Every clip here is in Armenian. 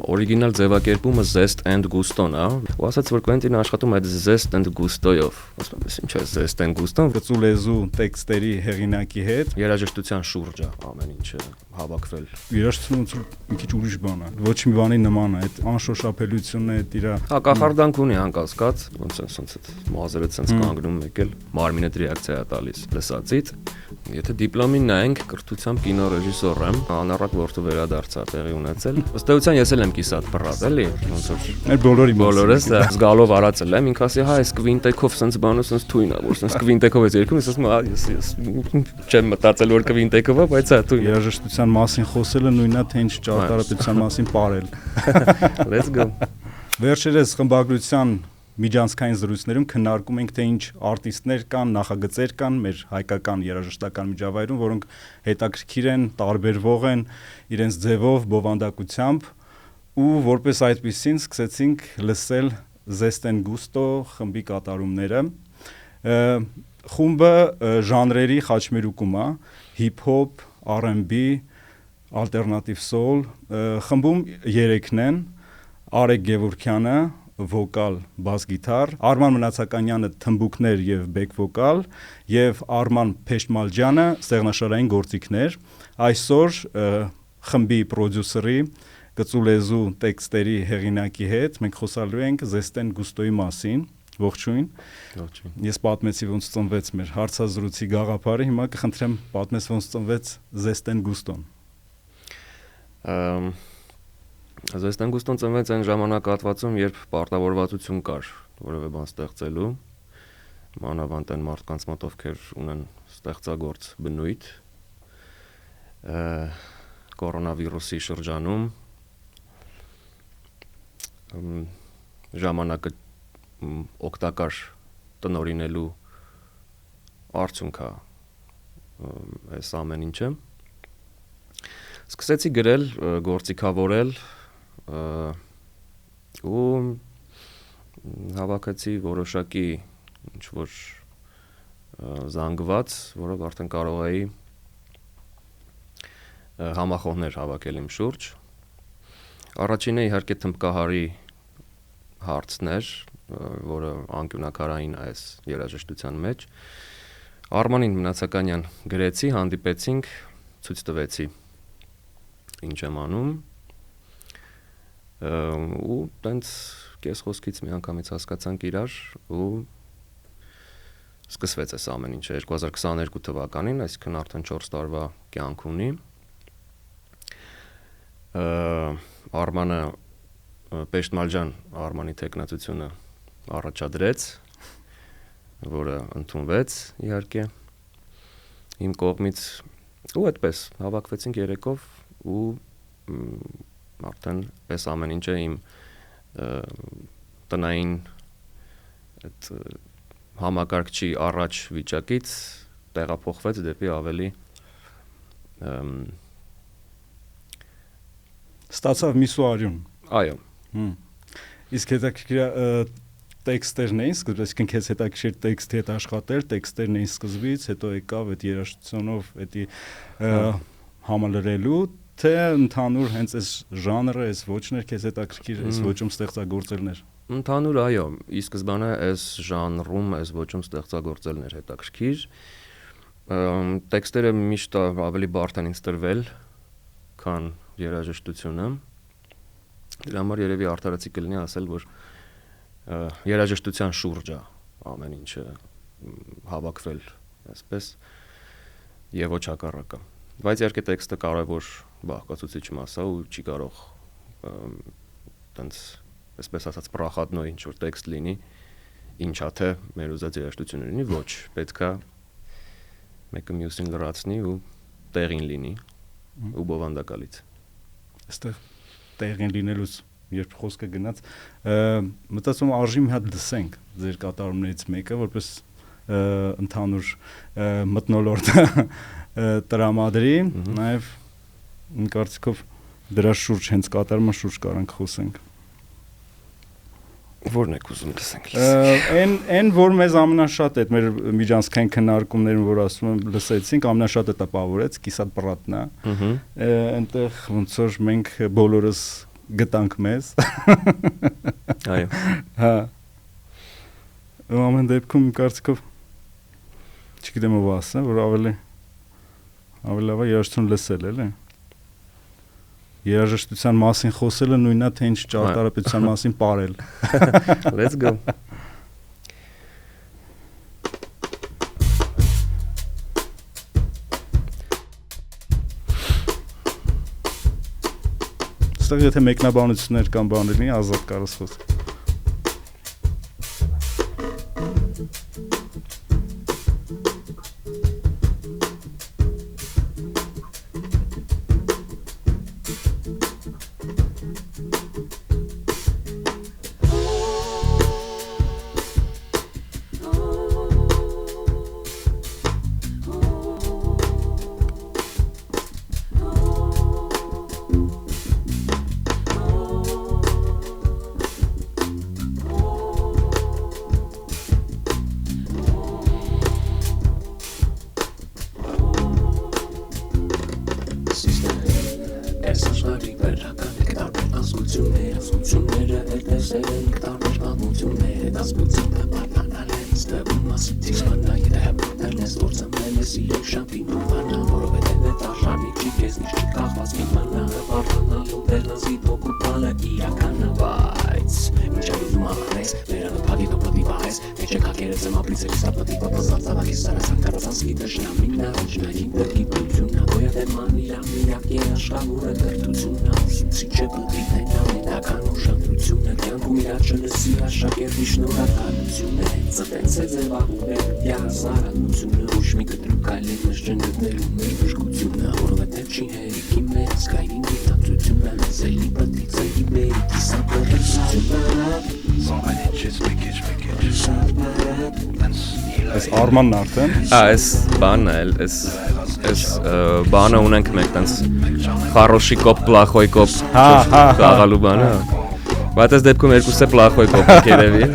Օրիգինալ ձևակերպումը zest and gusto-ն է, ու ասաց, որ Quentin-ը աշխատում է այդ zest and gusto-ով։ Ասում եմ, ինչ է zest and gusto-ն, Գծու լեզու տեքստերի հեղինակի հետ երաժշտության շուրջ է ամեն ինչը հավաքվել։ երաժշտությունը մի քիչ ուրիշ բան է, ոչ մի բանի նման է, այդ անշոշափելությունն է, իր Հա, կախարդանք ունի անկասկած, ոնց այդ մազերը ցենց կանգնում եկել, մարմինը ռեակցիա է տալիս լսածից։ Եթե դիպլոմին նայենք, կրթությամբ կինոռեժիսոր եմ, անառակ որդու վերադարձա տեղի ունեցել։ Ըստ էության ես էլ եմ կիսատ բռատ, էլի, ոնց որ մեր բոլորս զգալով արածել եմ, ինքը ասի, հա, այս կվինտեքով սենց բանը սենց թույն է, որ սենց կվինտեքով է երգում, ես ասում եմ, ես չեմ մտածել, որ կվինտեքով է, բայց հա թույն։ երաժշտության մասին խոսելը նույնն է, թե ինչ ճարտարապետության մասին պարել։ Let's go։ Վերջերս խմբագրության միջանցքային զրույցներում քննարկում ենք, թե ինչ արտիստներ կան, նախագծեր կան մեր հայկական երաժշտական միջավայրում, որոնք հետաքրքիր են, տարբերվող են իրենց ձևով, բովանդակությամբ, ու որպես այդպիսին սկսեցինք լսել Zest and Gusto խմբի կատարումները։ Խումբը ժանրերի խաչմերուկում է, հիփ-հոփ, R&B, ալտերնատիվ սոուլ, խմբում 3-ն են, Արեգ Գևորգյանը, վոկալ, բաս գիտար, Արման Մնացականյանը թմբուկներ եւ բեք վոկալ եւ Արման Փեշտմալջյանը ստեղնաշարային գործիքներ։ Այսօր խմբի պրոդյուսերի գծու լեզու տեքստերի հեղինակի հետ մենք խոսալու ենք Zest and Gusto-ի մասին։ Ողջույն։ Ողջույն։ Ես պատմեցի ոնց ծնվեց մեր հարցազրույցի գաղափարը, հիմա կխնդրեմ պատմես ոնց ծնվեց Zest and Gusto-ն։ Zest and Gusto-ն ծնվեց այն ժամանակահատվածում, երբ պարտավորվածություն կար որևէ բան ստեղծելու, մանավանդ այն մարդկանց մոտ, ովքեր ունեն ստեղծագործ բնույթ, կորոնավիրուսի շրջանում ժամանակը օգտակար տնօրինելու արդյունք է այս ամեն ինչը։ Սկսեցի գրել, գործիքավորել ու հավաքեցի որոշակի ինչ-որ զանգված, որով արդեն կարող էի համախոհներ հավաքել իմ շուրջ։ Առաջինը իհարկե թմբկահարի հարցն էր, որը անկյունակարային է այս երաժշտության մեջ։ Արմանին Մնացականյան գրեցի, հանդիպեցինք, ցույց տվեցի ինչ եմ անում, ու տենց կես խոսքից մի անգամից հասկացանք իրար ու սկսվեց այս ամեն ինչը 2022 թվականին, այսինքն արդեն 4 տարվա կյանք ունի։ Արմանը Փեշտմալջյան Արմանի տեխնացությունը առաջադրեց, որը ընդունվեց իհարկե իմ կողմից, ու այդպես հավաքվեցինք երեքով ու արդեն այս ամեն ինչը իմ տնային այդ համակարգչի առաջ վիճակից տեղափոխվեց դեպի ավելի ստացավ միսուարյուն։ Այո։ Իսկ հետաքրքիր տեքստերն էին սկզբից, այսինքն քեզ հետաքրքիր տեքստի հետ աշխատել, տեքստերն էին սկզբից, հետո եկավ այդ երաժշտությունով էդի համալրելու, թե ընդհանուր հենց այս ժանրը, այս ոճներ քեզ հետաքրքիր, այս ոճում ստեղծագործելն էր։ Ընդհանուր այո, ի սկզբանե այս ժանրում, այս ոճում ստեղծագործելն էր հետաքրքիր։ Տեքստերը միշտ ավելի բարդ են ինձ տրվել, քան երաժշտությունը։ Դրա համար երևի արդարացի կլինի ասել, որ երաժշտության շուրջ է ամեն ինչը հավաքվել, այսպես, եւ ոչ հակառակը։ Բայց իհարկե տեքստը կարևոր բաղկացուցիչ մաս է ու չի կարող տենց, այսպես ասած, պրախատնոյ ինչ-որ տեքստ լինի, ինչա թե մեր ուզած երաժշտությունը լինի, ոչ, պետքա մեկը մյուսին լրացնի ու տեղին լինի ու բովանդակալից։ Այստեղ տեղին լինելուց երբ խոսքը գնաց, մտածում արժի մի հատ լսենք ձեր կատարումներից մեկը, որպես ընդհանուր մթնոլորտ տրամադրի, նաև կարծիքով դրա շուրջ հենց կատարումը շուրջ կարանք խոսենք։ Որն եք ուզում լսենք։ Այն որ մեզ ամենաշատ այդ մեր միջանցքային քննարկումներում, որ ասում եմ լսեցինք, ամենաշատը տպավորեց, կիսատ պրատն է։ Այնտեղ ոնց որ մենք բոլորս գտանք մեզ։ Այո։ Հա։ Ամեն դեպքում կարծիքով չգիտեմ ով ասա, որ ավելի լավ է երաժշտություն լսել, էլի։ Երաժշտության մասին խոսելը նույնն է, թե ինչ ճարտարապետության մասին պարել։ Let's go. Ստեղ եթե մեկնաբանություններ կամ բան լինի, ազատ կարս խոսք։ Արմանն արդեն։ Այս բանն էլ, այս բանը ունենք մենք տենց խարոշի կոպ, պլախոյ կոպ խաղալու բանը։ Բայց այս դեպքում երկուսը պլախոյ կոպ եք երևի։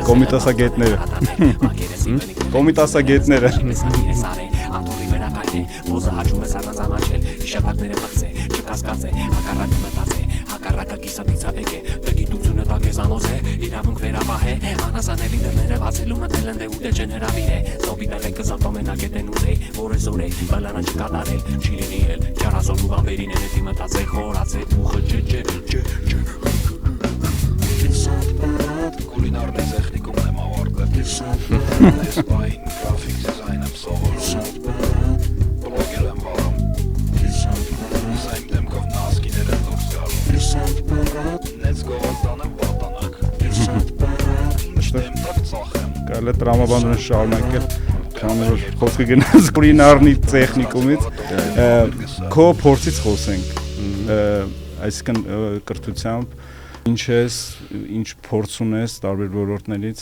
Կոմիտասագետները։ Կոմիտասագետները։ Կարելի է տրամաբանությունը շարունակել, քանի որ խոսքը գնաց կուլինարնի տեխնիկումից, քո փորձից խոսենք, այսինքն կրթությամբ ինչ փորձ ունես տարբեր ոլորտներից։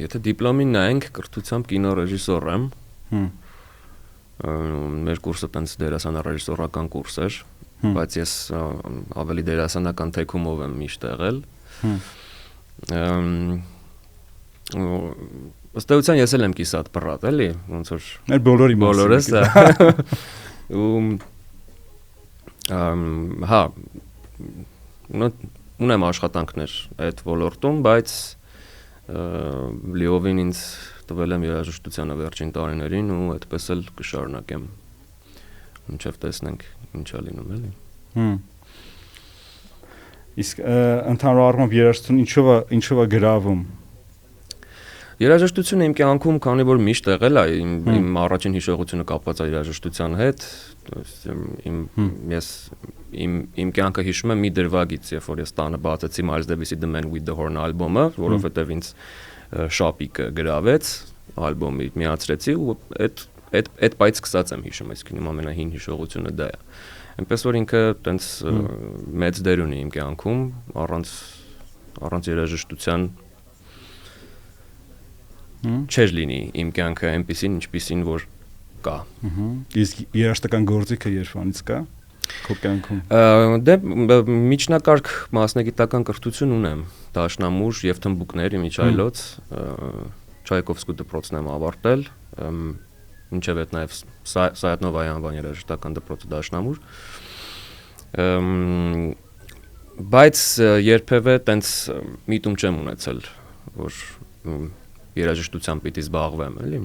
Եթե դիպլոմին նայենք, կրթությամբ կինոռեժիսոր եմ։ Մեր կուրսը տենց դերասանարեժիսորական կուրս էր, բայց ես ավելի դերասանական թեքումով եմ միշտ եղել։ Ըստ էության ես էլ եմ կիսատ պռատ, էլի, ոնց որ մեր բոլորս, հա, ունեմ աշխատանքներ այդ ոլորտում, բայց լիովին ինձ տվել եմ երաժշտությանը վերջին տարիներին ու այդպես էլ կշարունակեմ, մինչև տեսնենք ինչ է լինում, էլի։ Իսկ ընդհանուր առմամբ երաժշտությունը ինչով է գրավում։ Երաժշտությունը իմ կյանքում, քանի որ միշտ եղել է, իմ առաջին հիշողությունը կապված է երաժշտության հետ, իմ կյանքը հիշում եմ մի դրվագից, երբ որ ես տանը բացեցի Miles Davis-ի The Man with the Horn ալբոմը, որովհետև ինձ շապիկը գրավեց, ալբոմի միացրեցի ու այդ պայծ սկսած եմ հիշում, այսինքն իմ ամենահին հիշողությունը դա է։ այնպես որ ինքը տենց մեծ դեր ունի իմ կյանքում, առանց երաժշտության չէր լինի իմ կյանքը այնպեսին, ինչպեսին որ կա։ Իսկ երաժշտական գործիքը երբանից կա քո կյանքում։ Դե միջնակարգ մասնագիտական կրթություն ունեմ, դաշնամուր եւ թմբուկներ իմիջայլոց, Չայկովսկու դպրոցն եմ ավարտել, ինչեւ այդ նաեւ Սայաթնովայի անվան երաժշտական դպրոցը դաշնամուր։ Բայց երբևէ տենց միտում չեմ ունեցել, որ երաժշտությամբ պիտի զբաղվեմ, էլի։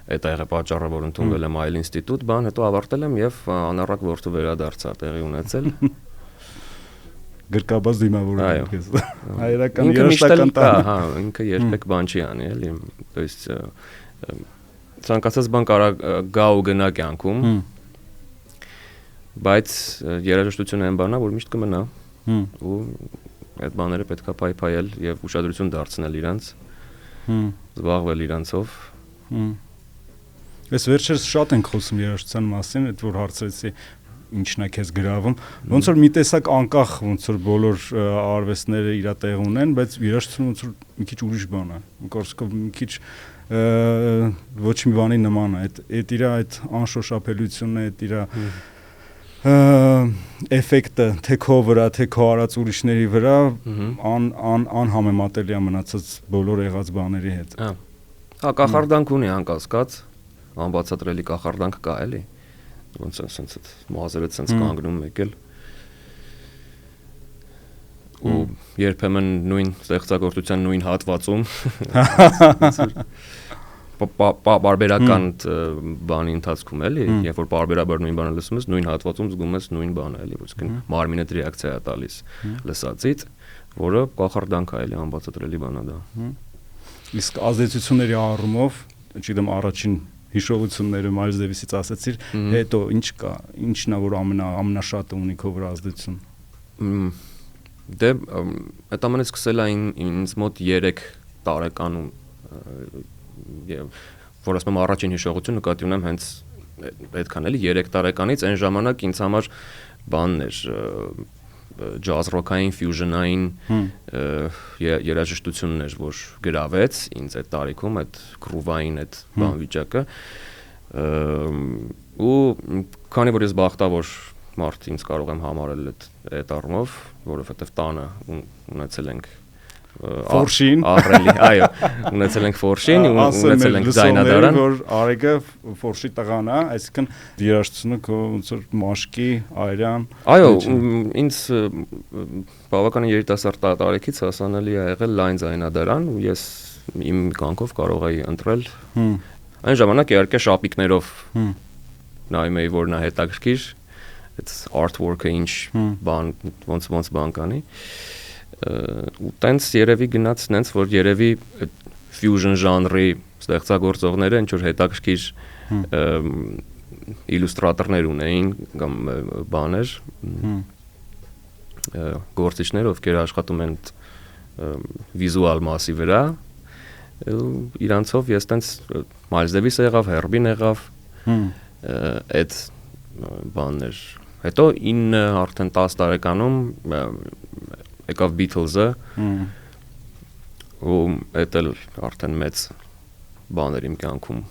Այդ եղե պատճառը, որ ընդունվել եմ այլ ինստիտուտ, հետո ավարտել եմ եւ անառակ որդու վերադարձա տեղի ունեցել։ Գրկաբաց դիմավորում եմ քեզ։ Հայերական երաժշտական տանը։ Հա, ինքը երբեք բան չի անի, էլի։ То есть ցանկացած բան կարա գա ու գնա կյանքում։ Բայց երաժշտությունը այն բանն է, որ միշտ կմնա։ Ու այդ բաները պետքա փայփայել եւ ուշադրություն դարձնել իրանց։ Զբաղվել իրանցով։ Այս վերջերս շատ ենք խոսում երաժշտության մասին, այդ որ հարցրեցի ինչն է քեզ գրավում, ոնց որ մի տեսակ անկախ ոնց որ բոլոր արվեստները իր տեղ ունեն, բայց երաժշտությունը ոնց որ մի քիչ ուրիշ բան է, կորսկով մի քիչ ոչ մի բանի նման է, այդ իր այդ անշոշափելիությունն է, այդ իր էֆեկտը թե քո վրա, թե քո արած ուրիշների վրա անհամեմատելի է մնացած բոլոր եղած բաների հետ։ Հա, կախարդանք ունի անկասկած, անբացատրելի կախարդանք կա, էլի։ Ոնց է սենց այդ մազերը սենց կանգնում եկել։ Ու երբեմն նույն ստեղծագործության նույն հատվածում բարբերական բանի ընթացքում էլի, երբ որ բարբերաբար նույն բանը լսում ես, նույն հատվածում զգում ես նույն բանը, էլի, ոսկին մարմինդ ռեակցիա է տալիս լսածից, որը կախարդանք է, էլի, անբացատրելի բան է դա։ Իսկ ազդեցությունների առումով, չգիտեմ, առաջին հիշողությունները Մայլս Դեվիսից ասացիր, հետո ինչ կա, ինչն է որ ամենաշատը ունի քո վրա ազդեցություն։ Դե այդ ամենը սկսել է ինձ մոտ 3 տարեկանում, որ ասում եմ առաջին հիշողություն նկատի ունեմ հենց այդքան էլի 3 տարեկանից այն ժամանակ ինձ համար բանն էր ջազ ռոքային ֆյուժնային երաժշտությունն էր, որ գրավեց ինձ այդ տարիքում, այդ գրուվային այդ բան վիճակը, ու քանի որ ես բախտավոր մարդ ինձ կարող եմ համարել այդ առումով, որովհետև տանը ունեցել ենք Ֆորշին, ահռելի, այո, ունեցել ենք Ֆորշին, ունեցել ենք ձայնադարան, որ Արեգը Ֆորշի տղան է, այսինքն երաժշտությունը քո ոնց որ մաշկի, այրան։ Այո, ինձ բավական երիտասարդ տարիքից հասանելի է եղել լայն ձայնադարան, ու ես իմ կյանքով կարող էի ընտրել։ Այն ժամանակ իհարկե շապիկներով նայում էի, որ նա հետաքրքիր, այդ artwork-ը ինչ բան, ոնց բան կանի։ Ու տենց երևի գնաց նենց, որ երևի fusion ժանրի ստեղծագործողները ինչ որ հետաքրքիր իլյուստրատորներ ունեին կամ բաներ գործիչներ, ովքեր աշխատում են վիզուալ մասի վրա, իրանցով ես տենց Մայլս Դեվիսը եղավ, Հերբին եղավ, այդ բաններ։ Հետո 9 արդեն 10 տարեկանում եկավ Beatles-ը, ու այդ էլ արդեն մեծ բաներ իմ կյանքում,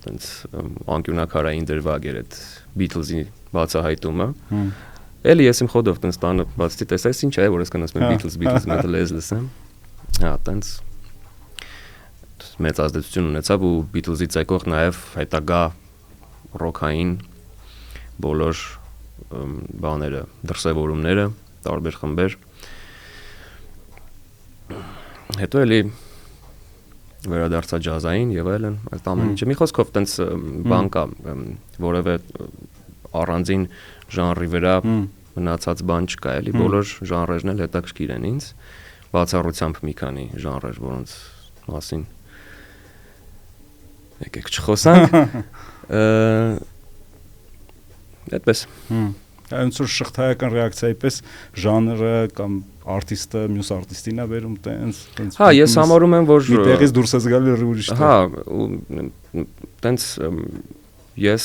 տենց անկյունակարային դրվագ էր այդ Beatles-ի բացահայտումը։ Էլի ես իմ խոդով տենց տանը բացի տեսայս ինչ է, որ ես կնասում եմ Beatles մետալ ես լսեմ։ Հա, տենց մեծ ազդեցություն ունեցավ ու Beatles-ից եկող նաև հետագա ռոքային բոլոր բաները, դրսևորումները, տարբեր խմբեր։ Հետո էլի վերադարձա ջազային եւ այլն, այդ ամեն ինչը մի խոսքով տենց բան կա, որևէ առանձին ժանրի վրա մնացած բան չկա, էլի բոլոր ժանրերն էլ հետաքրքիր են ինձ, բացառությամբ մի քանի ժանրեր, որոնց մասին եկեք չխոսանք։ Այդպես։ Ոնց որ շղթայական ռեակցիայի պես ժանրը կամ արտիստը մյուս արտիստին է վերում տենց։ Հա, ես համարում եմ, որ մի տեղից դուրս ես գալի ուրիշ տեղ։ Հա, տենց ես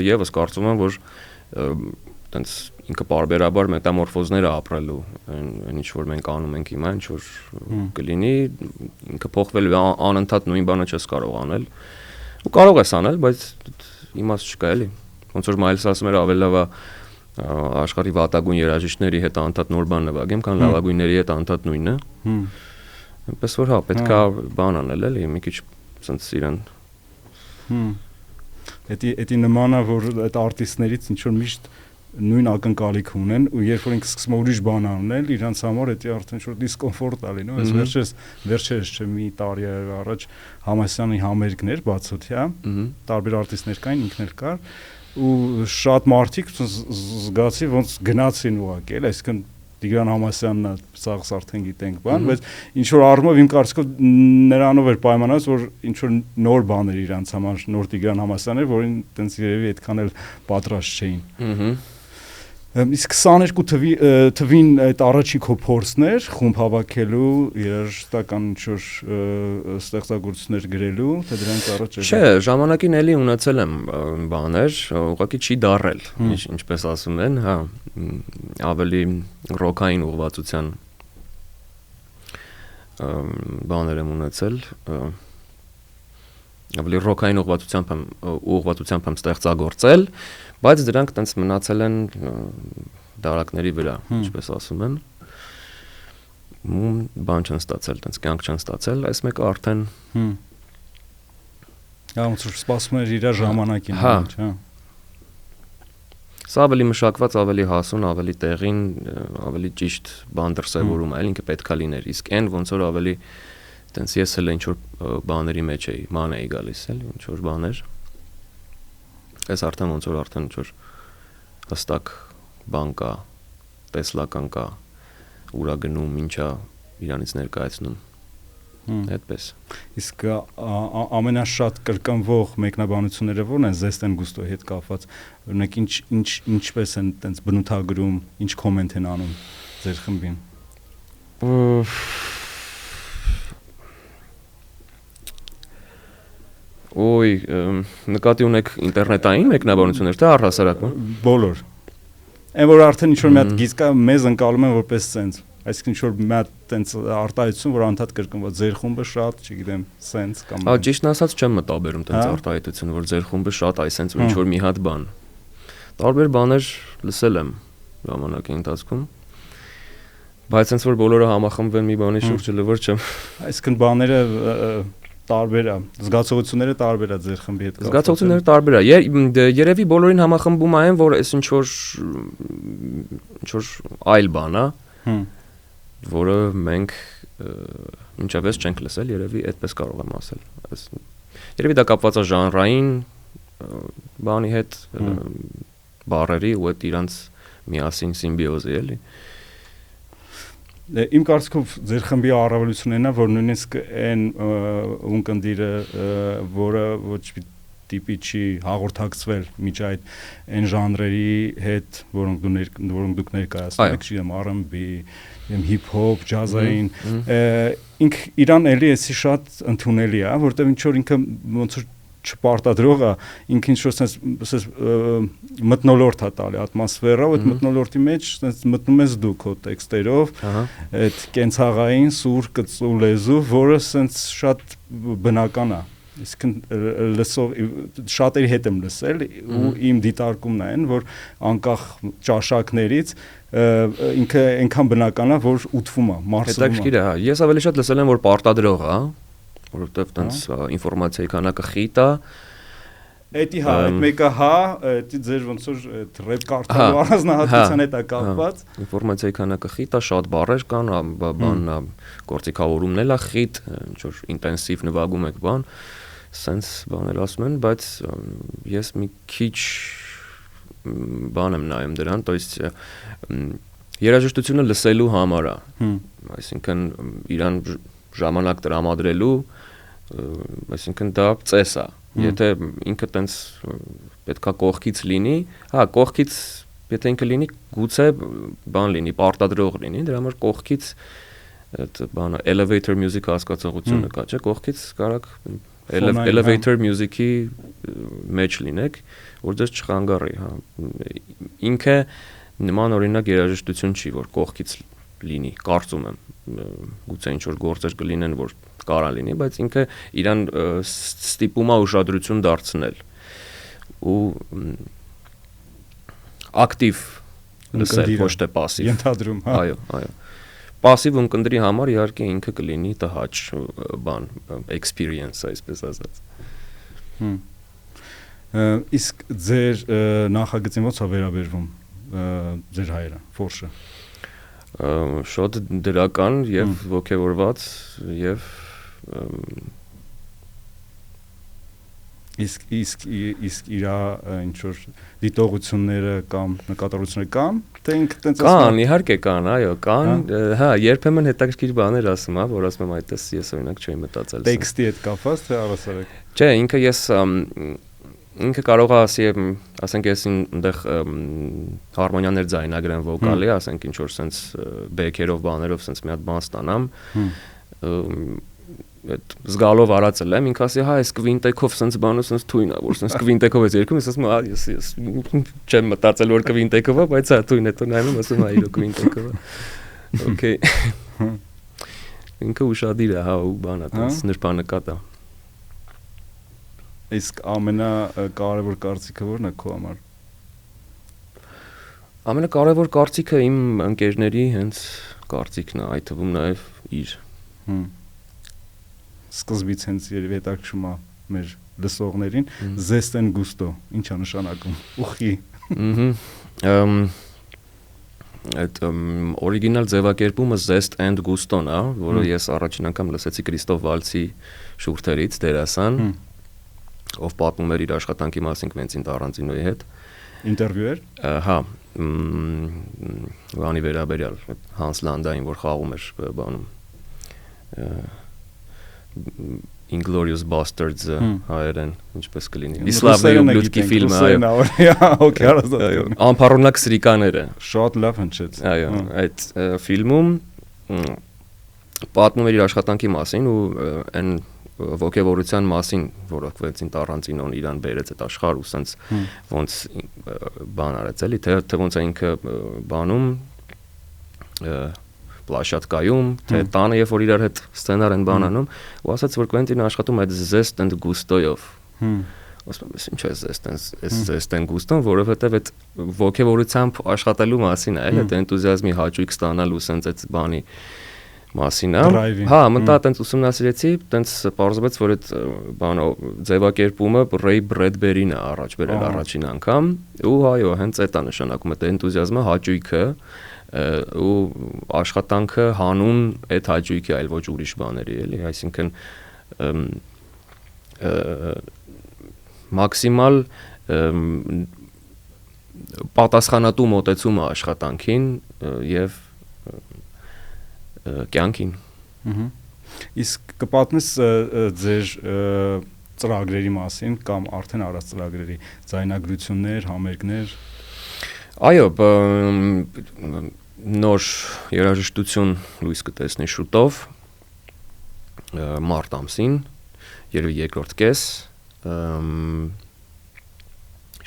եւս կարծում եմ, որ տենց ինքը բարբերաբար մետամորֆոզներ է ապրելու, այն ինչ որ մենք անում ենք հիմա, ինչ որ կլինի, ինքը փոխվել է անընդհատ նույն բանը չես կարող անել։ Ու կարող ես անել, բայց իմաստ չկա էլի։ Ոնց որ Մայլսը ասում էր ավելի լավ է աշխարհի վատագույն երաժիշտների հետ անընդհատ նոր բան նվագեմ, քան լավագույնների հետ անընդհատ նույնը։ Այնպես որ հա, պետք է բան անել էլի, մի քիչ sense իրան։ Էդի նմանա, որ այդ արտիստներից ինչ որ միշտ նույն ակնկալիք ունեն ու երբ որ ինքը սկսում է ուրիշ բան անել, իրանց համար դա արդեն ինչ որ դիսկոմֆորտ է լինում, այս վերջերս չէ մի տարի առաջ Համասյանի համերգներ բացօթյա, տարբեր արտիստներ կային, ինքն էլ կար ու շատ մարդիկ զգացի ոնց գնացին ուղղակի, այսինքն Տիգրան Համասյանն է, սաղս արդեն գիտենք բան, բայց ինչ որ առումով իմ կարծիքով նրանով էր պայմանավորված, որ ինչ որ նոր բաներ իրանց համար, նոր Տիգրան Համասյաններ, որին տենց երևի այդքան էլ պատրաստ չէին։ Իսկ 22 թվին այդ առաջին քո փորձն էր խումբ հավաքելու, երաժշտական ինչ-որ ստեղծագործություններ գրելու, թե դրանից առաջ էր։ Չէ, ժամանակին էլի ունեցել եմ բաներ, ուղղակի չի դարել, ինչպես ասում են, հա, ավելի ռոքային ուղղվածության բաներ եմ ունեցել, ավելի ռոքային ուղղվածությամբ եմ ստեղծագործել, բայց դրանք տենց մնացել են դարակների վրա, ինչպես ասում են, բան չեն ստացել, տենց կյանք չեն ստացել, այս մեկը արդեն ոնց որ սպասում էր իր ժամանակին, հա։ Սա ավելի մշակված, ավելի հասուն, ավելի տեղին, ավելի ճիշտ բան դրսևորում է, ինքը պետքա լիներ, իսկ այն ոնց որ ավելի տենց ես էլ ինչ որ բաների մեջ էի, ման էի գալիս, էլի ինչ որ բաներ Այս արդեն ոնց որ արդեն ինչ որ հստակ բան կա, տեսլական կա, ուրա գնում, ինչա իրանից ներկայացնում։ Այդպես։ Իսկ ամենաշատ կրկնվող մեկնաբանությունները ո՞րն են Zest and Gusto-ի հետ կապված։ Օրինակ ինչպես են տենց բնութագրում, ինչ կոմենտ են անում ձեր խմբին։ Ոյ, նկատի ունեք ինտերնետային մեկնաբանություններ, թե առհասարակ։ Բոլոր։ Այն որ արդեն ինչ որ մի հատ գիծ կա, մեզ ընկալում են որպես սենց։ Այսինքն ինչ որ մի հատ տենց արտահայտություն, որ անդադ կրկնված ձեր խումբը շատ, չգիտեմ, սենց կամ։ Հա, ճիշտն ասած չեմ մտաբերում տենց արտահայտություն, որ ձեր խումբը շատ այ սենց ինչ որ մի հատ բան։ Տարբեր բաներ լսել եմ ժամանակի ընթացքում։ Բայց սենց որ բոլորը համախմբվեն մի բանի շուրջ լվոր չեմ։ Այսինքն բաները տարբեր է, զգացողությունները տարբեր է ձեր խմբի հետ կապված։ Զգացողությունները տարբեր է։ Երևի բոլորին համախմբում այն, որ այս ինչ որ այլ բան է, որը մենք մինչև այս չենք լսել, երևի այդպես կարող եմ ասել։ Երևի դա կապված է ժանրային բանի հետ, բառերի ու այդ իրանց միասին սիմբիոզի էլի։ Իմ կարծիքով ձեր խմբի առավելությունն է, որ նույնիսկ այն ունկնդիրը, որը ոչ տիպի չի հաղորդակցվել միջ այդ այն ժանրերի հետ, որոնք դուք ներկայացնում եք, չգիտեմ, R&B, hip-hop, ջազային, ինք իրան էլի էսի շատ ընդունելի է, որտեղ ինչ որ ինքը ոնց որ չպարտադրող է, ինքը ինչ որ sense մտնոլորտ է տալի ատմոսֆերա, այդ մտնոլորտի մեջ sense մտնում ես դու քո տեքստերով, այդ կենցաղային սուր կծու լեզու, որը sense շատ բնական է։ Իսկ լսող շատերի հետ եմ լսել ու իմ դիտարկումն է այն, որ անկախ ճաշակներից ինքը այնքան բնական է, որ ուտվում է, մարսվում է։ Հետաքրքիր է, հա։ Ես ավելի շատ լսել եմ, որ պարտադրող է, որովհետև տենց ինֆորմացիայի քանակը խիտ է։ Էդի հա, այդ մեկը հա, դա ձեր ոնց որ այդ ռեփ կարդալու առանձնահատկության հետ է կապված։ Ինֆորմացիայի քանակը խիտ է, շատ բառեր կան, բանն է, գործիքավորումն էլ է խիտ, ինչ որ ինտենսիվ նվագում եք բան, սենց բաներ ասում են, բայց ես մի քիչ բան եմ նայում դրան, то есть երաժշտությունը լսելու համար է, այսինքն իրան ժամանակ տրամադրելու, այսինքն դա ծես է, եթե ինքը տենց պետքա կողքից լինի, հա, կողքից, եթե ինքը լինի, գուցե բան լինի, պարտադրող լինի, դրա համար կողքից այդ բանը elevator music հասկացողությունը կա, չէ, կողքից կարակ elevator music-ի մեջ լինեք, որ դες չխանգարի, հա։ Ինքը նման օրինակ երաժշտություն չի, որ կողքից լինի, կարծում եմ, գուցե ինչ որ գործեր կլինեն, որ կարա լինի, բայց ինքը իրան ստիպում է ուշադրություն դարձնել ու ակտիվ լսել, ոչ թե пассив։ Ենթադրում, հա։ Այո։ Пассив ունկնդրի համար իհարկե ինքը կլինի տհաճ բան, experience, այսպես ասած։ Իսկ ձեր նախագծին ո՞նց է վերաբերվում ձեր հայրը, Ֆորշը։ Շատ դրական եւ ոգևորված եւ իսկ իրա ինչ որ դիտողությունները կամ նկատառությունները կան, թե ինքը տենց կան, իհարկե կան, այո, կան, հա, երբեմն հետաքրքիր բաներ ասում, հա, որ ասում եմ այդպես ես օրինակ չէի մտածել։ Տեքստի հետ կապված թե առասարակ։ Չէ, ինքը կարող է ասի, ասենք ես այնտեղ հարմոնիաներ ձայնագրեմ վոկալի, ասենք ինչ որ sense բեքերով բաներով sense մի հատ բան ստանամ։ Այդ զգալով արածել եմ, ինքը ասի, հա, այս կվինտեքով sense բանը sense թույն է, որ sense կվինտեքով ես երգում, ես ասում եմ, ես չեմ մտածել որ կվինտեքով է, բայց հա թույն է, տո նայում եմ, ասում եմ, այո, կվինտեքով է։ Okay։ Ինքը ուշադիր է, հա, ու բանա, տես նրբանկատ է։ Իսկ ամենակարևոր կարծիքը ո՞րն է քո համար։ Ամենակարևոր կարծիքը իմ ընկերների հենց կարծիքն է, այդ թվում նաև իր։ Սկզբից հենց երևի հետաքրում է մեր լսողներին, zest and gusto, ինչ է նշանակում։ Ուխի։ Այդ օրիգինալ ձևակերպումը zest and gusto-ն է, որը ես առաջին անգամ լսեցի Կրիստոֆ Վալցի շուրթերից, դերասան, ով պատմում էր իր աշխատանքի մասին Կվենտին Տարանտինոյի հետ։ Ինտերվյու էր։ Հա, բանի վերաբերյալ Հանս Լանդային, որ խաղում էր բանում Inglourious Bastards հայերեն ինչպես կլինի։ Իսլավների ублюдки ֆիլմը, այո։ Անփառունակ սրիկաները։ Շատ լավ հնչեց։ Այո, այդ ֆիլմում պատմում էր իր աշխատանքի մասին ու այն ոգևորության մասին, որը Կվենտին Տարանտինոն իրան բերեց այդ աշխարհ ու սենց ոնց բան արեց էլի, թե ոնց է ինքը բանում պլաշատկայում, թե տանը երբ որ իրար հետ սցենար են բանանում, ու ասաց որ Կվենտինը աշխատում այդ zest and gusto-ով։ Ասում եմ, ինչ է zest and gusto-ն, որովհետև այդ ոգևորությամբ աշխատելու մասին է, այդ էնտուզիազմի հաճույք ստանալու սենց այդ բանի մասին է։ Հա, մտա տենց ուսումնասիրեցի, տենց պարզվեց, որ այդ բանը ձևակերպումը Ռեյ Բրեդբերին է առաջ բերել առաջին անգամ, ու այո, հենց այդ է նշանակում այդ էնտուզիազմը, հաճույքը ու աշխատանքը հանուն այդ հաճույքի, այլ ոչ ուրիշ բաների, էլի, այսինքն մաքսիմալ պատասխանատու մոտեցումը աշխատանքին եւ կյանքին։ Իսկ կպատնես ձեր ծրագրերի մասին կամ արդեն առած ծրագրերի ձայնագրություններ, համերգներ։ Այո, նոր երաժշտություն լույս կտեսնի շուտով մարտ ամսին, երևի երկրորդ կես,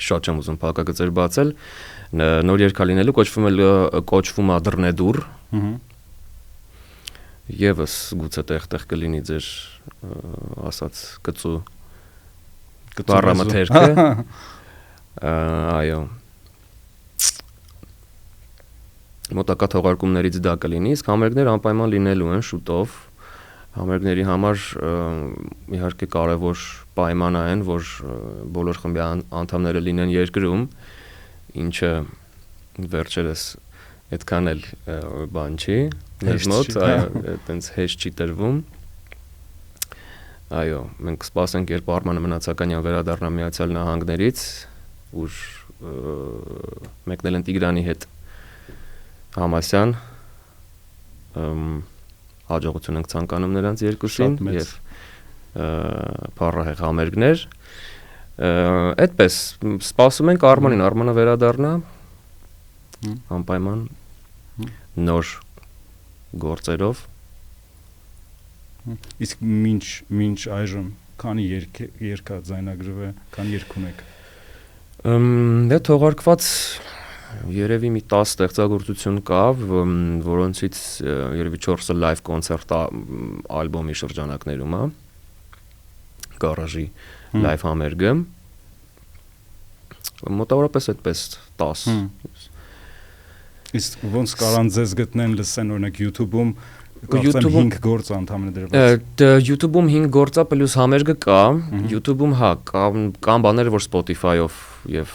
շատ չեմ ուզում փակագծեր բացել, նոր երգ լինելու կոչվում է Դռնեդուր, եւս գուցե տեղ կլինի ձեր ասած կծու բառամթերքը, այո, մոտակա թողարկումներից դա կլինի, իսկ համերգներ անպայման լինելու են շուտով։ Համերգների համար իհարկե կարևոր պայմանը այն, որ բոլոր խմբի անդամները լինեն երկրում, ինչը վերջերս այդքան էլ բան չի, մեզ մոտ, այտենց հեշտ չի տրվում։ Այո, մենք սպասենք, երբ Արմանը Մնացականյան վերադառնա Միացյալ Նահանգներից, ուր մեկնել են Տիգրանի հետ Համասյան, հաջողություն ենք ցանկանում նրանց երկուսին եւ փառահեղ համերգներ։ Այդպես սպասում ենք Արմանը վերադառնա անպայման նոր գործերով։ Իսկ մինչ այժմ քանի երգա ձայնագրվել է, քանի երգ ունեք։ Դե թողարկված երևի մի 10 ստեղծագործություն կա, որոնցից երևի 4-ը լայվ կոնցերտ ալբոմի շրջանակներում է, գարաժի լայվ համերգը, մոտավորապես այդպես 10։ Իսկ ոնց կարան ձեզ գտնեն, լսեն օրինակ YouTube-ում, կարծեմ 5 գործ ընդհանրապես դրված։ YouTube-ում 5 գործա պլյուս համերգը կա, YouTube-ում հա կան բաներ, որ Spotify-ով եւ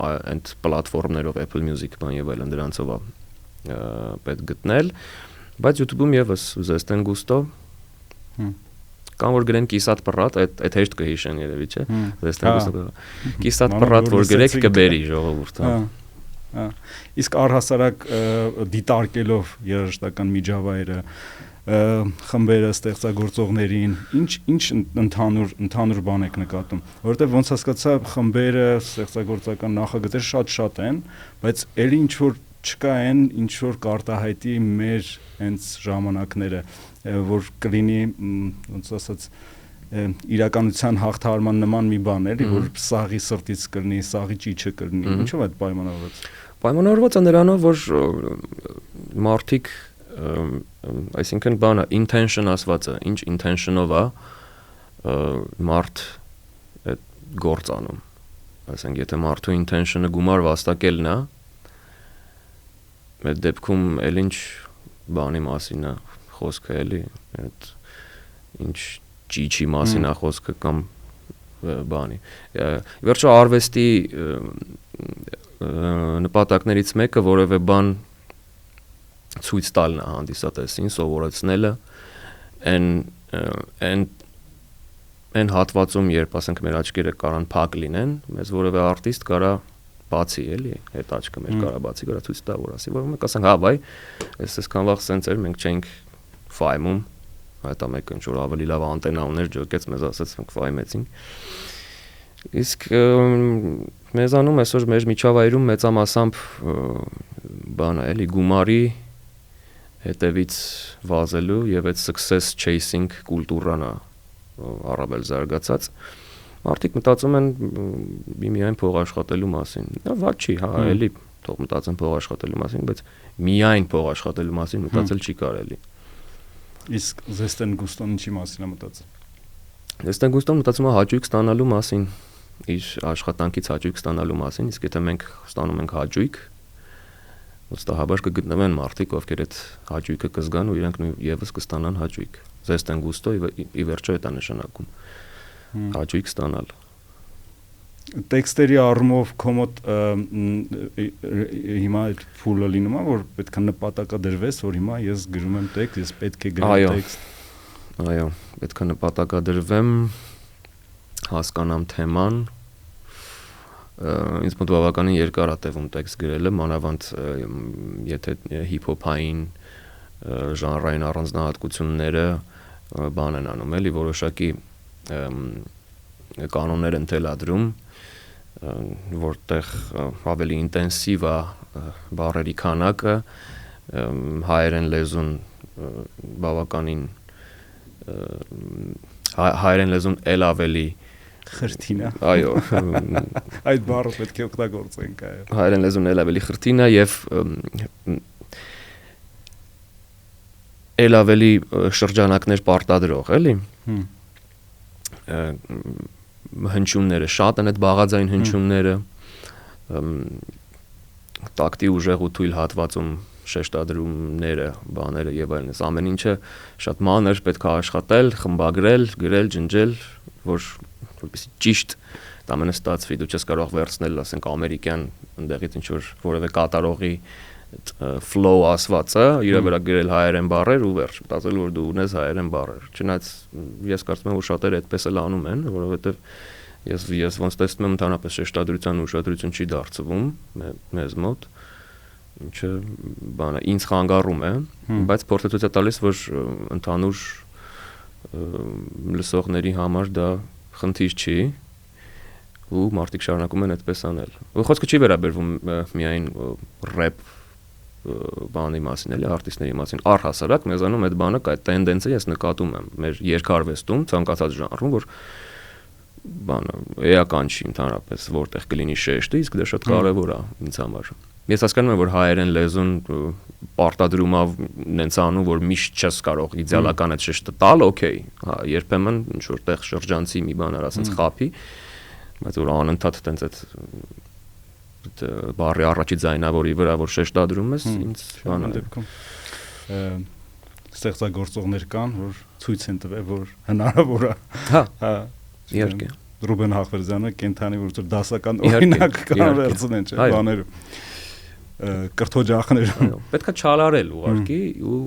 այդ պլատֆորմներով Apple Music բան եւ այլն դրանցով է պետք գտնել, բայց YouTube-ում եւս Zest and Gusto կան որ գրեն կիսատ պռատ, այդ հեշտ կհիշեն երևի, չէ։ Zest and Gusto կիսատ պռատ որ գրեք կբերի ժողովուրդը։ Իսկ առհասարակ դիտարկելով երաժշտական միջավայրը, խմբերը, ստեղծագործողներին, ինչ ընդհանուր բան եք նկատում, որովհետև ոնց հասկացա, խմբերը, ստեղծագործական նախագծերը շատ են, բայց ելի ինչ որ չկա այն, ինչ որ կարտահայտի մեր հենց ժամանակները, որ կլինի, ոնց ասած, իրականության հաղթահարման նման մի բան էլի, որ սաղի սրտից կլինի, սաղի ճիչը կլինի, ինչով այդ պայմանավորված։ Պայմանավորված է նրանով, որ մարդիկ, այսինքն բանը intention ասվածը, ինչ intention-ով է մարդ այդ գործ անում։ Այսինքն եթե մարդու intention-ը գումար վաստակելն է, այդ դեպքում էլ ինչ բանի մասին է խոսքը էլի, այդ ինչ ճիչի մասին է խոսքը կամ բանի։ Վերջո արվեստի նպատակներից մեկը որևէ բան ցույց տալն է հանդիսատեսին, սովորեցնելը այն հատվածում, երբ ասենք մեր աչքերը կարան փակ լինեն, մեզ որևէ արտիստ կարա բացի, էլի, այդ աչքը մեր կարա բացի, կարա ցույց տա, որ ասի, որ մենք ասենք, հա, բայ, այսքան վաղ սենց էր, մենք չենք ֆայմում, հետո մեկը ինչ որ ավելի լավ անտենա ուներ, ջոկեց, մեզ ասեց, մենք ֆայմեցինք։ Իսկ մեզանում այսօր մեր միջավայրում մեծամասամբ բան է, էլի, գումարի հետևից վազելու եւ այդ success chasing կուլտուրան է առավել զարգացած։ Մարդիկ մտածում են միայն փող աշխատելու մասին։ Դա ված չի, հա, էլի թող մտածեն փող աշխատելու մասին, բայց միայն փող աշխատելու մասին մտածել չի կարելի։ Իսկ Zest and Gusto-ն ինչի մասին է մտածում։ Zest and Gusto-ն մտածում է հաճույք ստանալու մասին, իր աշխատանքից հաճույք ստանալու մասին, իսկ եթե մենք ստանում ենք հաճույք, վստահաբար կգտնվեն մարդիկ, ովքեր այդ հաճույքը կզգան ու իրենք եւս կստանան հաճույք։ Zest and Gusto ի վերջո դա նշանակում հաճույք ստանալ։ Տեքստերի առումով կոմոդ հիմա այդ փուլը լինում է, որ պետք է նպատակադրվես, որ հիմա ես գրում եմ տեքստ, ես պետք է գրեմ տեքստ։ Այո, պետք է նպատակադրվեմ, հասկանամ թեման, ինձ մոտ բավականին երկար է տևում տեքստ գրելը, մանավանդ եթե հիփ-հոփային ժանրային առանձնահատկությունները բան են անում, էլի որոշակի կանոններ են թելադրում, որտեղ ավելի ինտենսիվ է բառերի քանակը, հայերեն լեզուն բավականին հայերեն լեզուն էլ ավելի խրթին է։ Այո։ Այդ բառը պետք է օգտագործենք, այո։ Հայերեն լեզուն էլ ավելի խրթին է եւ էլ ավելի շրջանակներ պարտադրող, էլի։ Հնչյունները շատ են, այդ բաղաձայն հնչյունները, տակտի ուժեղ ու թույլ հատվածում շեշտադրումները, բաները եւ այլն, ամեն ինչը շատ մանր պետք է աշխատել, խմբագրել, գրել, ջնջել, որպեսզի ճիշտ ամենը ստացվի, դու չես կարող վերցնել, ասենք, ամերիկյան ընդեղից ինչ որ որևէ կատարողի flow ասվածը, իր վրա գրել հայերեն բառեր ու վերջ, մտածել որ դու ունես հայերեն բառեր։ Չնայած ես կարծում եմ որ շատերը այդպես էլ անում են, որովհետեւ ես ոնց տեսնում եմ ընդհանրապես շեշտադրության ուշադրություն չի դարձվում մեզ մոտ, ինչը բանը ինձ խանգարում է, բայց փորձը ցույց է տալիս, որ ընդհանուր լսողների համար դա խնդիր չի ու մարդիկ շարունակում են այդպես անել։ Ու խոսքը չի վերաբերվում միայն ռեփ բանի մասին, էլի արտիստների մասին, առհասարակ մեզանում այդ բանը կա, այդ տենդենսը ես նկատում եմ մեր երկարվեստում, ցանկացած ժանրում, որ բանը էական չի ընդհանրապես, որտեղ կլինի շեշտը, իսկ դա շատ կարևոր է ինձ համար։ Ես հասկանում եմ, որ հայերեն լեզուն պարտադրում է նենց անում, որ միշտ չես կարող իդեալական այդ շեշտը տալ, օքեյ, հա, երբեմն ինչ որտեղ շրջանցի մի բան արա, ասենց խափի, բայց որ անընդհատ տենց այդ բառի առաջի ձայնավորի վրա որ շեշտադրում ես, ինձ բանը դեպքում ստեղծագործողներ կան, որ ցույց են տվել, որ հնարավոր է։ Հա, իհարկե։ Ռուբեն Հախվերդյանը կենթանի որ դասական օրինակ կան վերցնեն, չէ՞, բաները։ Կրթօջախներ։ Այո, պետքա չալարել ուղարկի ու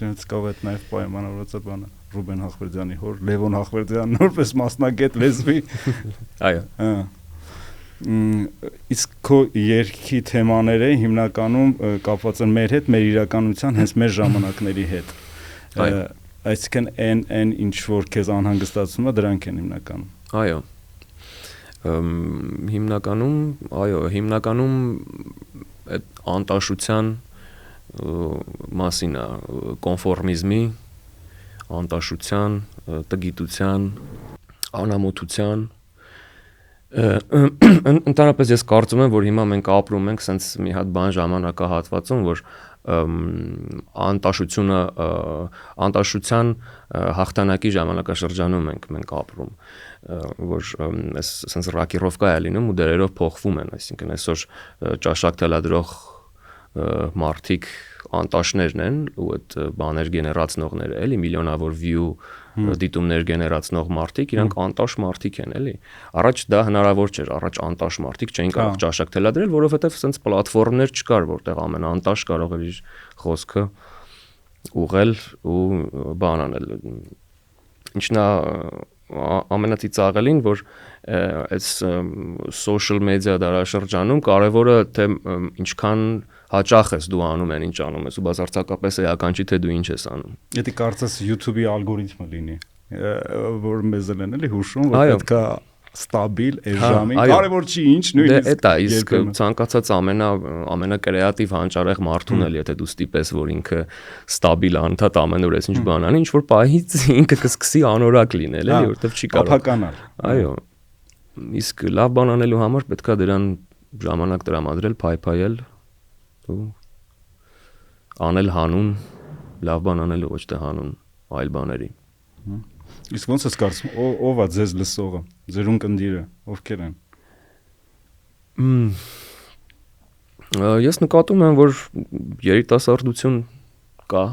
դրանց կավետ նաև պայմանավորված է բանը Ռուբեն Հախվերդյանի հոր Լևոն Հախվերդյանն որպես մասնագետ լեզվի։ Այո։ Հա։ Իսկ քո երգի թեմաները հիմնականում կապված են մեր հետ, մեր իրականության, հենց մեր ժամանակների հետ։ Այսինքն այն ինչ որ քեզ անհանգստացնում է, դրանք են հիմնականում։ Այո։ Հիմնականում այդ անտաշության մասին է, կոնֆորմիզմի, անտաշության, տգիտության, անամոթության ընդհանրապես ես կարծում եմ, որ հիմա մենք ապրում ենք սենց մի հատ բան ժամանակահատվածում, որ անտաշության հաղթանակի ժամանակաշրջանում մենք ապրում, որ այս սենց ռակիրովկա է լինում ու դերերով փոխվում են, այսինքն այսօր ճաշակ թելադրող մարդիկ անտաշներն են ու այդ բաներ գեներացնողները, էլի միլիոնավոր view դիտումներ գեներացնող մարդիկ, իրանք անտաշ մարդիկ են, էլի։ Առաջ դա հնարավոր չէր, առաջ անտաշ մարդիկ չէին կարող ճաշակ թելադրել, որովհետև սենց պլատֆորմներ չկար, որտեղ ամենաանտաշ կարող էր իր խոսքը ուղղել ու բան անել։ Ինչն է ամենածիծաղելին, որ այս social media դարաշրջանում կարևորը թե ինչքան հաճախ ես դու անում են ինչ անում ես ու բացարձակապես էական չի թե դու ինչ ես անում։ Եթե կարծես YouTube-ի ալգորիթմը լինի, որ մեզ են էլի հուշում, որ պետքա ստաբիլ էժամին, կարևոր չի ինչ, նույնիսկ դա իսկ ցանկացած ամենակրեատիվ հանճարեղ մարդուն էլ եթե դու ստիպես, որ ինքը ստաբիլ անընդհատ ամեն օր էս ինչ բան անի, ինչ որ պահից ինքը կսկսի անորակ լինել, էլի, որովհետև չի կարող։ Ապականալ։ Այո։ Իսկ լավ բան անելու համար պետքա դրան ժամանակ տրամադրել, փայփայել ու անել հանուն, լավ բան անելու ոչ թե հանուն այլ բաների։ Իսկ ոնց ես կարծում, ով է ձեզ լսողը, ձեր ունկնդիրը, ովքեր են։ Ես նկատում եմ, որ երիտասարդություն կա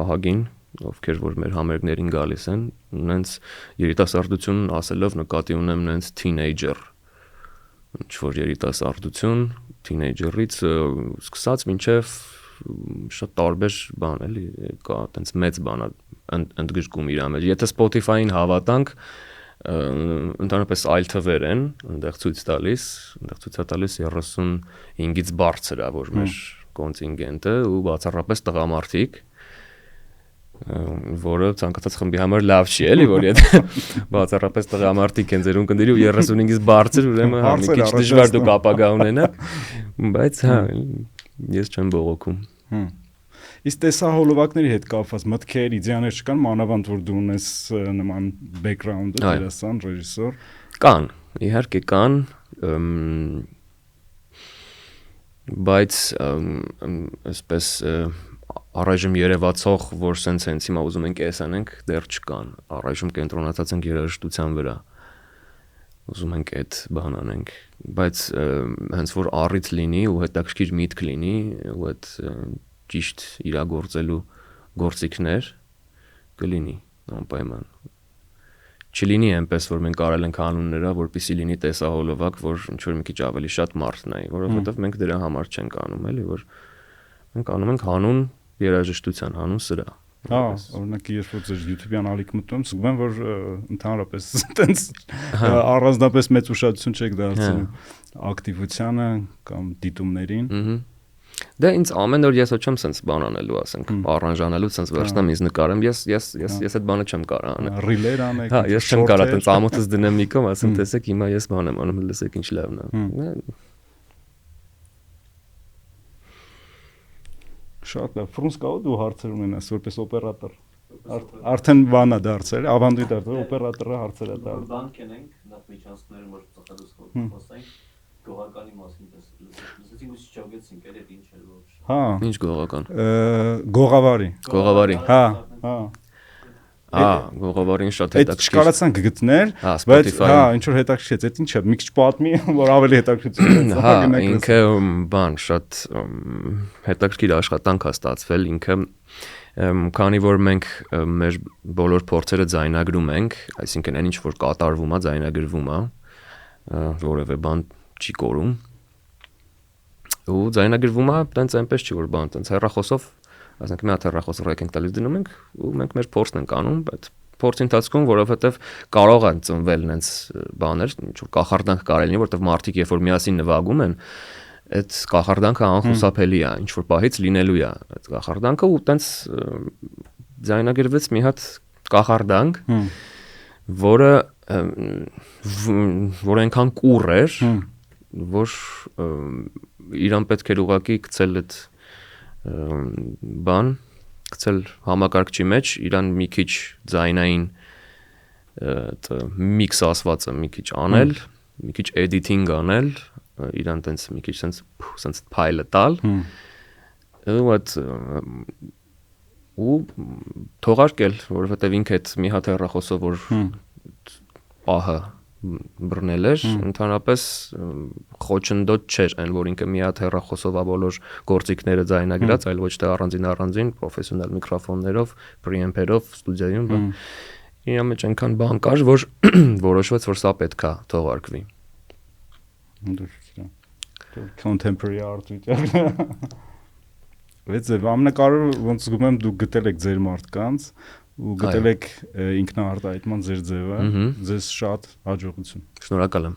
ահագին, ովքեր որ մեր համերգներին գալիս են, նենց երիտասարդություն ասելով նկատի ունեմ նենց teenager, ինչ որ երիտասարդություն, teenager-ից սկսած մինչև շատ տարբեր բան էլի կա, տենց մեծ բան ընդգրկում իր մեջ։ Եթե Spotify-ին հավատանք, ընդհանրապես այլ թվեր են, այնտեղ ցույց տալիս 35-ից բարձր է, որ մեր կոնտինգենտը ու բացառապես տղամարդիկ, որը ցանկացած խմբի համար լավ չի, էլի, որ եթե բացառապես տղամարդիկ են ձեր ունկնդիրի ու 35-ից բարձր, ուրեմն հա մի քիչ դժվար դուք ապագա ունենաք, բայց հա ես չեմ բողոքում։ Իսկ տեսահոլովակների հետ կապված մտքեր, իդեաներ չկան, մանավանդ որ դու ունես նման բեքգրաունդը, դերասան, ռեժիսոր։ Կան, իհարկե կան, բայց այսպես առայժմ երևացող, որ սենց հիմա ուզում ենք էս անենք, դեռ չկան։ Առայժմ կենտրոնացած ենք երաժշտության վրա։ Ուզում ենք այդ բան անենք, բայց հենց որ առիթ լինի ու հետաքրքիր միտք լինի ու այդ ճիշտ իրագործելու գործիքներ կլինի անպայման։ Չլինի այնպես, որ մենք արել ենք հանունները, որպեսզի լինի տեսահոլովակ, որ ինչ որ մի քիչ ավելի շատ մարդ նայի, որովհետև մենք դրա համար չենք անում, էլի, որ մենք անում ենք հանուն երաժշտության, հանուն սրա։ Հա, օրինակ երբ որ ձեր YouTube-յան ալիք մտնում, զգում եմ, որ ընդհանրապես տենց առանձնապես մեծ ուշադրություն չեք դարձնում ակտիվությանը կամ դիտումներին։ Դե ինձ ամեն օր ես ոչեմ սենց բան անելու, ասենք, առանժանելու սենց վերցնեմ ինձ նկարեմ, ես այդ բանը չեմ կարող անել։ Ռիլեր անեք։ Հա, ես չեմ կարող տենց ամոթս դնեմ մի կողմ, ասեմ, տեսեք, հիմա ես բան եմ անում, լսեք ինչ լավն է։ Շատ լավ։ Ֆրունս կա դու հարցեր ունենաս որպես օպերատոր։ Արդեն բանա դարձել, ավանդույթ դարձել, օպերատորը հարցեր է տալու։ Բան կենենք, նախ միջանցքները որ ծխելուց խոսենք, գողականի մասին լսեցինք ու շճագեցինք, այդ ինչ էր որ։ Հա։ Ինչ գողական։ Գողավարի։ Գողավարի։ Հա։ Գողավարին շատ Այդ հետաքրքիր։ չկարացանք գտնել, բայց հա, ինչ որ հետաքրքիր է, այդ ինչ է, մի քիչ պատմի, որ ավելի հետաքրքիր է։ Հա, ինքը բան շատ հետաքրքիր աշխատանք է ստացվել ինքը, քանի որ մենք մեր բոլոր փորձերը ձայնագրում ենք, այսինքն այն ինչ որ կատարվում է, ձայնագրվում է, որևէ բան չի կորում։ Ու ձայնագրվում է, տենց այնպես չի որ բան, տենց հեռախոսով, ասենք մի հատ հեռախոս ռեկ ենք տալիս դնում ենք ու մենք մեր փորձն ենք անում, բայց փորձի ընթացքում որովհետև կարող են ծնվել այնց բաներ, ինչ որ կախարդանք կարելի է, որովհետև մարդիկ երբ որ միասին նվագում են, այդ կախարդանքը անխուսափելի է, ինչ որ պահից լինելու է այդ կախարդանքը ու տենց ձայնագրվեց մի հատ կախարդանք, որ այնքան կուռ էր, որ իրան պետք էր ուղղակի գցել այդ բան, գցել համակարգչի մեջ, իրան մի քիչ ձայնային միքս ասվածը մի քիչ անել, մի քիչ editing անել, իրան տենց մի քիչ սենց փայլը տալ, ու թողարկել, որովհետև ինքը այդ մի հատ հեռախոսով որ պահը բռնել էր, ընդհանրապես խոչընդոտ չէր այն, որ ինքը մի հատ հեռախոսով բոլոր գործիքները ձայնագրած, այլ ոչ թե առանձին պրոֆեսիոնալ միկրոֆոններով, preamp-երով ստուդիայում, իրա մեջ այնքան բան կար, որ որոշվեց, որ սա պետք է թողարկվի։ Contemporary art վիճակը։ Վեցև ամենակարևորը ոնց զգում եմ դուք գտել եք ձեր մարդկանց ու գտել եք ինքնաարտահայտման ձեր ձևը, ձեզ շատ հաջողություն։ Շնորհակալ եմ։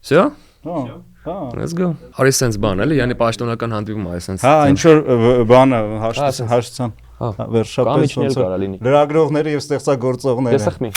Всё? Հա։ Let's go։ Արի sense բան էլի, yəni պաշտոնական հանդիպում է sense։ Հա, ինչ որ բանը հաշտության։ Հա, վերջապես ոնց լրագրողները եւ ստեղծագործողները։ Տեսախմի։